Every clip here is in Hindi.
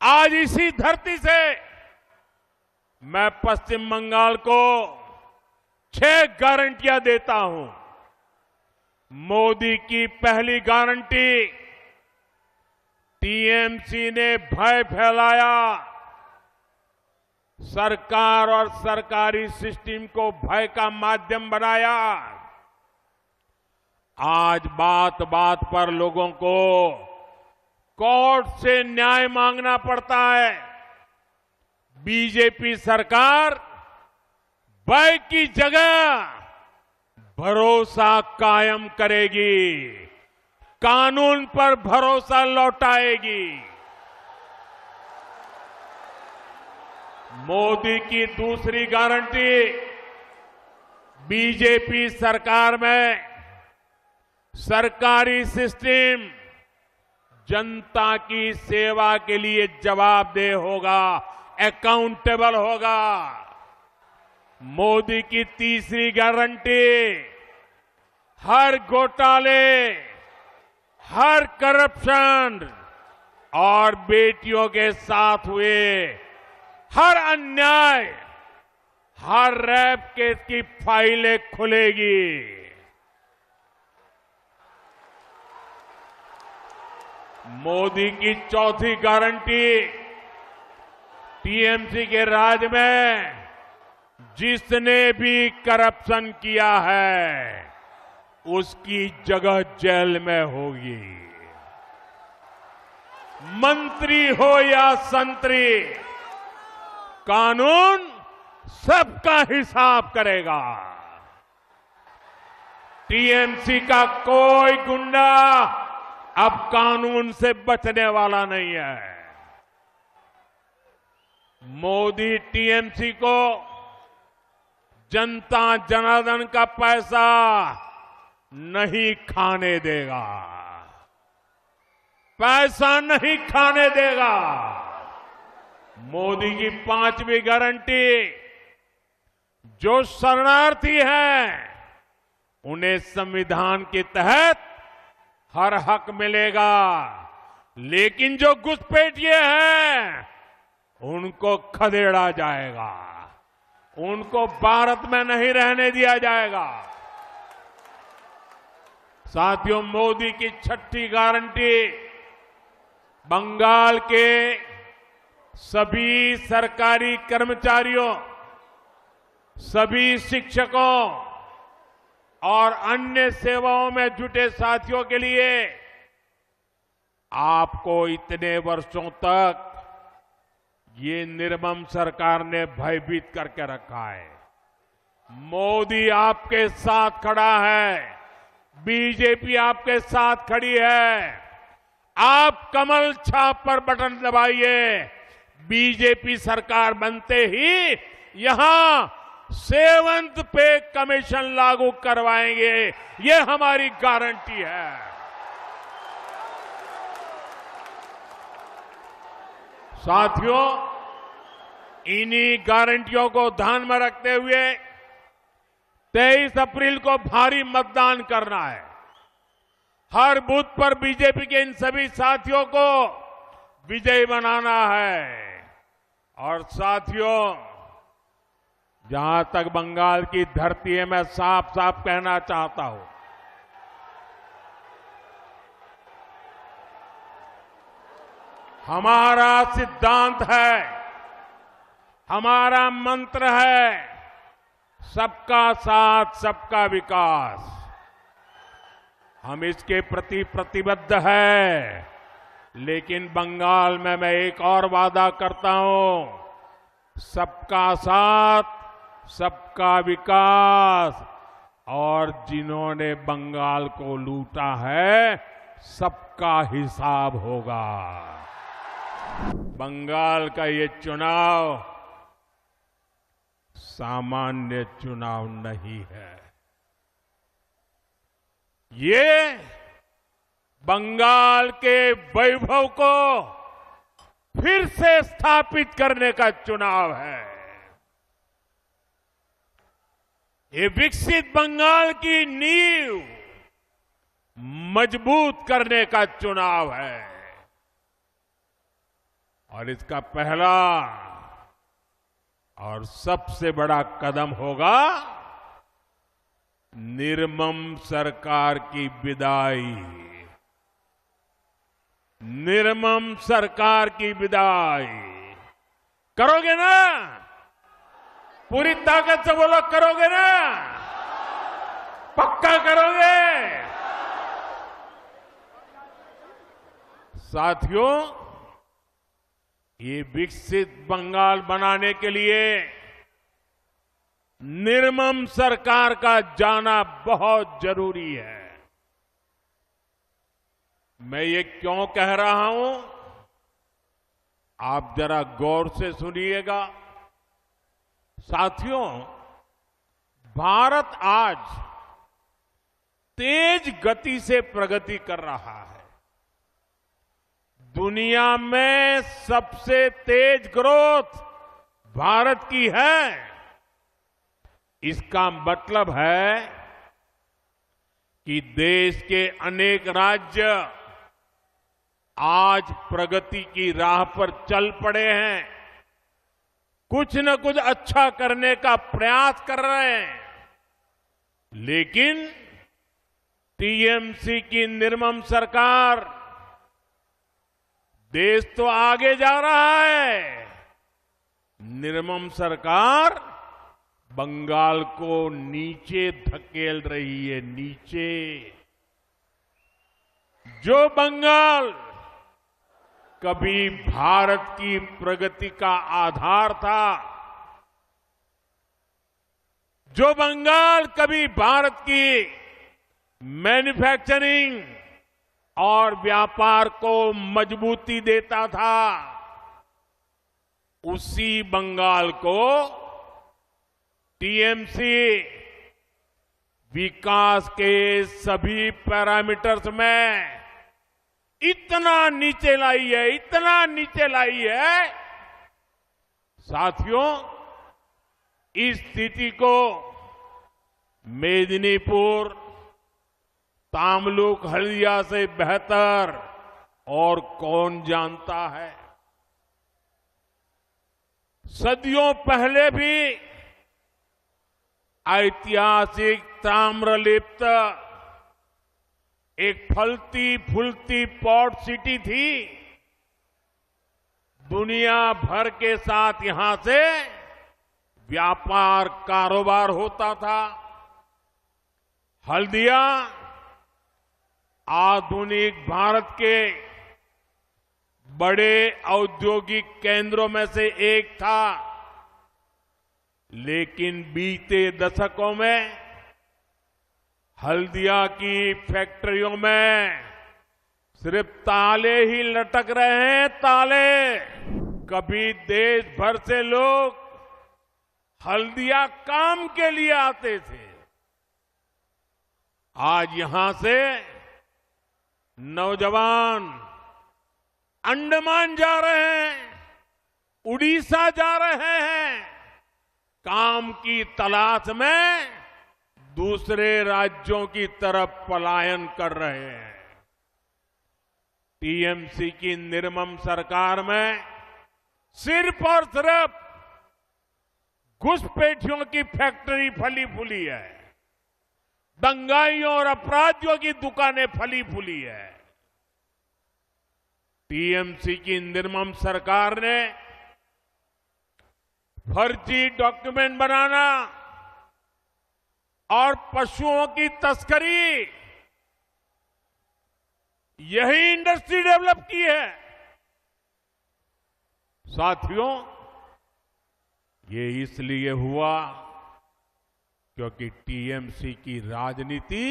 आज इसी धरती से मैं पश्चिम बंगाल को 6 गारंटियां देता हूं। मोदी की पहली गारंटी, टीएमसी ने भय फैलाया, सरकार और सरकारी सिस्टम को भय का माध्यम बनाया। आज बात बात पर लोगों को कोर्ट से न्याय मांगना पड़ता है। बीजेपी सरकार भय की जगह भरोसा कायम करेगी, कानून पर भरोसा लौटाएगी। मोदी की दूसरी गारंटी, बीजेपी सरकार में सरकारी सिस्टम जनता की सेवा के लिए जवाबदेह होगा, अकाउंटेबल होगा। मोदी की तीसरी गारंटी, हर घोटाले, हर करप्शन और बेटियों के साथ हुए हर अन्याय, हर रेप केस की फाइलें खुलेगी। मोदी की चौथी गारंटी, टीएमसी के राज में जिसने भी करप्शन किया है उसकी जगह जेल में होगी। मंत्री हो या संतरी, कानून सबका हिसाब करेगा। टीएमसी का कोई गुंडा अब कानून से बचने वाला नहीं है। मोदी टीएमसी को जनता जनार्दन का पैसा नहीं खाने देगा, पैसा नहीं खाने देगा। मोदी की पांचवी गारंटी, जो शरणार्थी हैं उन्हें संविधान के तहत हर हक मिलेगा, लेकिन जो घुसपैठिए हैं उनको खदेड़ा जाएगा, उनको भारत में नहीं रहने दिया जाएगा। साथियों, मोदी की छठी गारंटी, बंगाल के सभी सरकारी कर्मचारियों, सभी शिक्षकों और अन्य सेवाओं में जुटे साथियों के लिए आपको इतने वर्षों तक ये निर्मम सरकार ने भयभीत करके रखा है। मोदी आपके साथ खड़ा है, बीजेपी आपके साथ खड़ी है। आप कमल छाप पर बटन दबाइए, बीजेपी सरकार बनते ही यहां 7th पे कमीशन लागू करवाएंगे, ये हमारी गारंटी है। साथियों, इन्हीं गारंटियों को ध्यान में रखते हुए 23 अप्रैल को भारी मतदान करना है। हर बूथ पर बीजेपी के इन सभी साथियों को विजयी बनाना है। और साथियों, जहां तक बंगाल की धरती है, मैं साफ साफ कहना चाहता हूं, हमारा सिद्धांत है, हमारा मंत्र है, सबका साथ सबका विकास। हम इसके प्रति प्रतिबद्ध है, लेकिन बंगाल में मैं एक और वादा करता हूं, सबका साथ सबका विकास। और जिन्होंने बंगाल को लूटा है, सबका हिसाब होगा। बंगाल का ये चुनाव सामान्य चुनाव नहीं है। ये बंगाल के वैभव को फिर से स्थापित करने का चुनाव है। ये विकसित बंगाल की नींव मजबूत करने का चुनाव है। और इसका पहला और सबसे बड़ा कदम होगा निर्मम सरकार की विदाई। निर्मम सरकार की विदाई करोगे ना? पूरी ताकत से बोलो, करोगे ना? पक्का करोगे? साथियों, ये विकसित बंगाल बनाने के लिए निर्मम सरकार का जाना बहुत जरूरी है। मैं ये क्यों कह रहा हूं, आप जरा गौर से सुनिएगा। साथियों, भारत आज तेज गति से प्रगति कर रहा है। दुनिया में सबसे तेज ग्रोथ भारत की है। इसका मतलब है कि देश के अनेक राज्य आज प्रगति की राह पर चल पड़े हैं, कुछ न कुछ अच्छा करने का प्रयास कर रहे हैं। लेकिन टीएमसी की निर्मम सरकार, देश तो आगे जा रहा है, निर्मम सरकार बंगाल को नीचे धकेल रही है, नीचे। जो बंगाल कभी भारत की प्रगति का आधार था, जो बंगाल कभी भारत की मैन्युफैक्चरिंग और व्यापार को मजबूती देता था, उसी बंगाल को टीएमसी विकास के सभी पैरामीटर्स में इतना नीचे लाई है, इतना नीचे लाई है। साथियों, इस स्थिति को मेदिनीपुर, तामलुक, हल्दिया से बेहतर और कौन जानता है। सदियों पहले भी ऐतिहासिक ताम्रलिप्त एक फलती फूलती पोर्ट सिटी थी। दुनिया भर के साथ यहां से व्यापार कारोबार होता था। हल्दिया आधुनिक भारत के बड़े औद्योगिक केंद्रों में से एक था, लेकिन बीते दशकों में हल्दिया की फैक्ट्रियों में सिर्फ ताले ही लटक रहे हैं, ताले। कभी देश भर से लोग हल्दिया काम के लिए आते थे, आज यहां से नौजवान अंडमान जा रहे हैं, उड़ीसा जा रहे हैं, काम की तलाश में दूसरे राज्यों की तरफ पलायन कर रहे हैं। टीएमसी की निर्मम सरकार में सिर्फ और सिर्फ घुसपैठियों की फैक्ट्री फली फूली है, दंगाइयों और अपराधियों की दुकानें फली फूली है। टीएमसी की निर्मम सरकार ने फर्जी डॉक्यूमेंट बनाना और पशुओं की तस्करी, यही इंडस्ट्री डेवलप की है। साथियों, ये इसलिए हुआ क्योंकि टीएमसी की राजनीति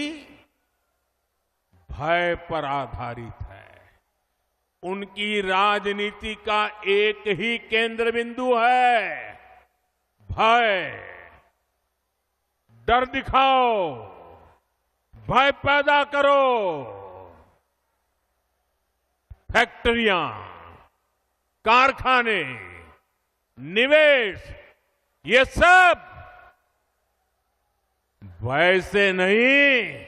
भय पर आधारित है। उनकी राजनीति का एक ही केंद्र बिंदु है, भय। डर दिखाओ, भय पैदा करो। फैक्ट्रियां, कारखाने, निवेश, ये सब वैसे नहीं,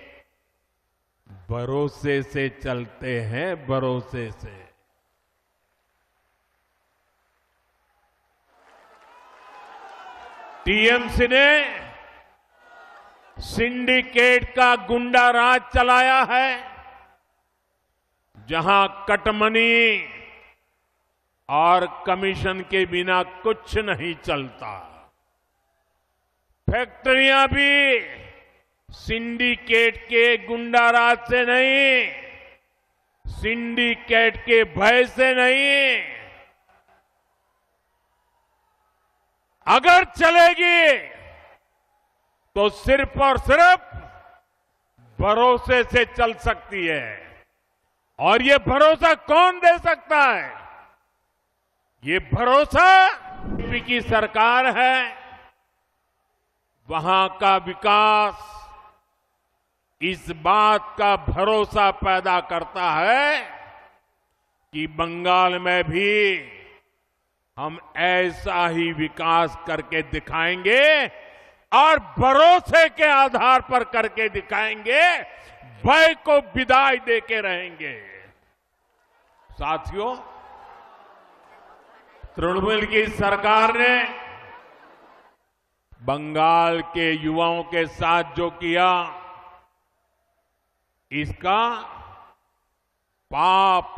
भरोसे से चलते हैं, भरोसे से। टीएमसी ने सिंडिकेट का गुंडा राज चलाया है, जहां कटमनी और कमीशन के बिना कुछ नहीं चलता। फैक्ट्रियां भी सिंडिकेट के गुंडा राज से नहीं, सिंडिकेट के भय से नहीं, अगर चलेगी तो सिर्फ और सिर्फ भरोसे से चल सकती है। और ये भरोसा कौन दे सकता है? ये भरोसा यूपी की सरकार है। वहां का विकास इस बात का भरोसा पैदा करता है कि बंगाल में भी हम ऐसा ही विकास करके दिखाएंगे और भरोसे के आधार पर करके दिखाएंगे, भय को विदाई देके रहेंगे। साथियों, तृणमूल की सरकार ने बंगाल के युवाओं के साथ जो किया, इसका पाप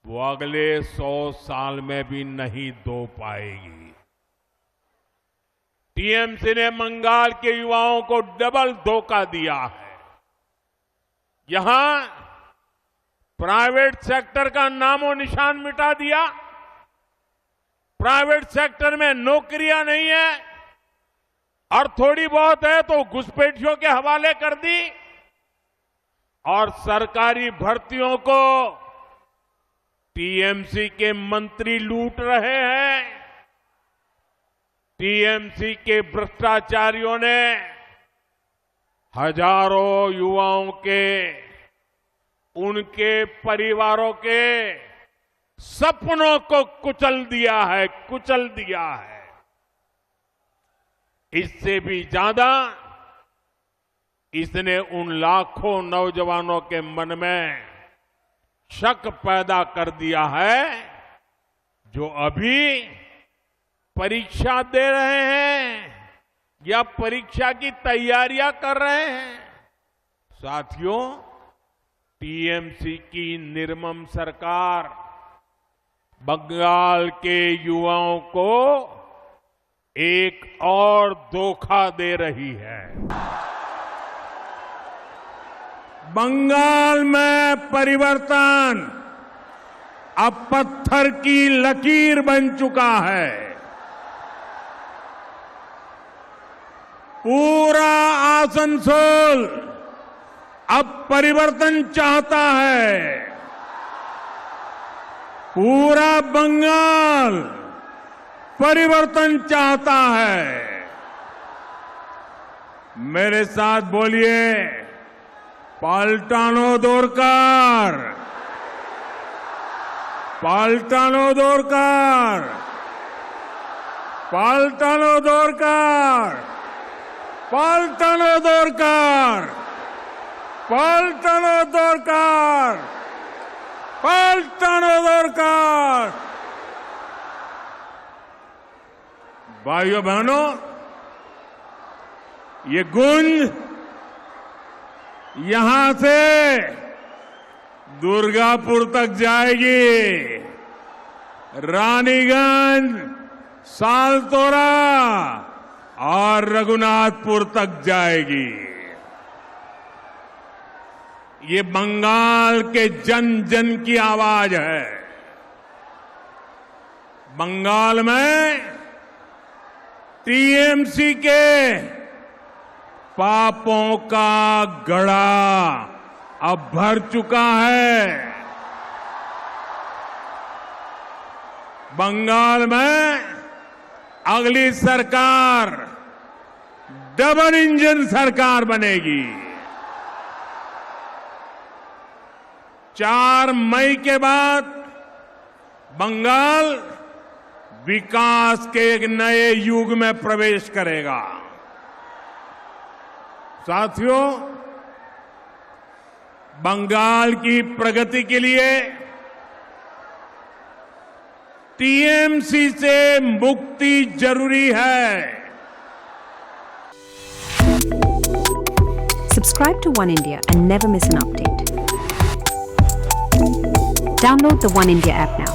वो अगले 100 साल में भी नहीं धो पाएगी। टीएमसी ने बंगाल के युवाओं को डबल धोखा दिया है। यहां प्राइवेट सेक्टर का नामो निशान मिटा दिया। प्राइवेट सेक्टर में नौकरियां नहीं है और थोड़ी बहुत है तो घुसपैठियों के हवाले कर दी। और सरकारी भर्तियों को टीएमसी के मंत्री लूट रहे हैं। टीएमसी के भ्रष्टाचारियों ने हजारों युवाओं के, उनके परिवारों के सपनों को कुचल दिया है। इससे भी ज्यादा इसने उन लाखों नौजवानों के मन में शक पैदा कर दिया है जो अभी परीक्षा दे रहे हैं या परीक्षा की तैयारियां कर रहे हैं। साथियों, टीएमसी की निर्मम सरकार बंगाल के युवाओं को एक और धोखा दे रही है। बंगाल में परिवर्तन अब पत्थर की लकीर बन चुका है। पूरा आसनसोल अब परिवर्तन चाहता है। पूरा बंगाल परिवर्तन चाहता है। मेरे साथ बोलिए, पाल्टानो दोरकार, पाल्टानो दोरकार, पाल्टानो दोरकार, पाल्टानो दोरकार, पाल्टानो दोरकार, पाल्टानो दोरकार। भाइयों बहनों, ये गूंज यहां से दुर्गापुर तक जाएगी, रानीगंज, सालतोरा और रघुनाथपुर तक जाएगी। ये बंगाल के जन जन की आवाज है। बंगाल में टीएमसी के पापों का घड़ा अब भर चुका है। बंगाल में अगली सरकार डबल इंजन सरकार बनेगी। 4 मई के बाद बंगाल विकास के एक नए युग में प्रवेश करेगा। साथियों, बंगाल की प्रगति के लिए टीएमसी से मुक्ति जरूरी है। Subscribe to One India and never miss an update. Download the One India app now.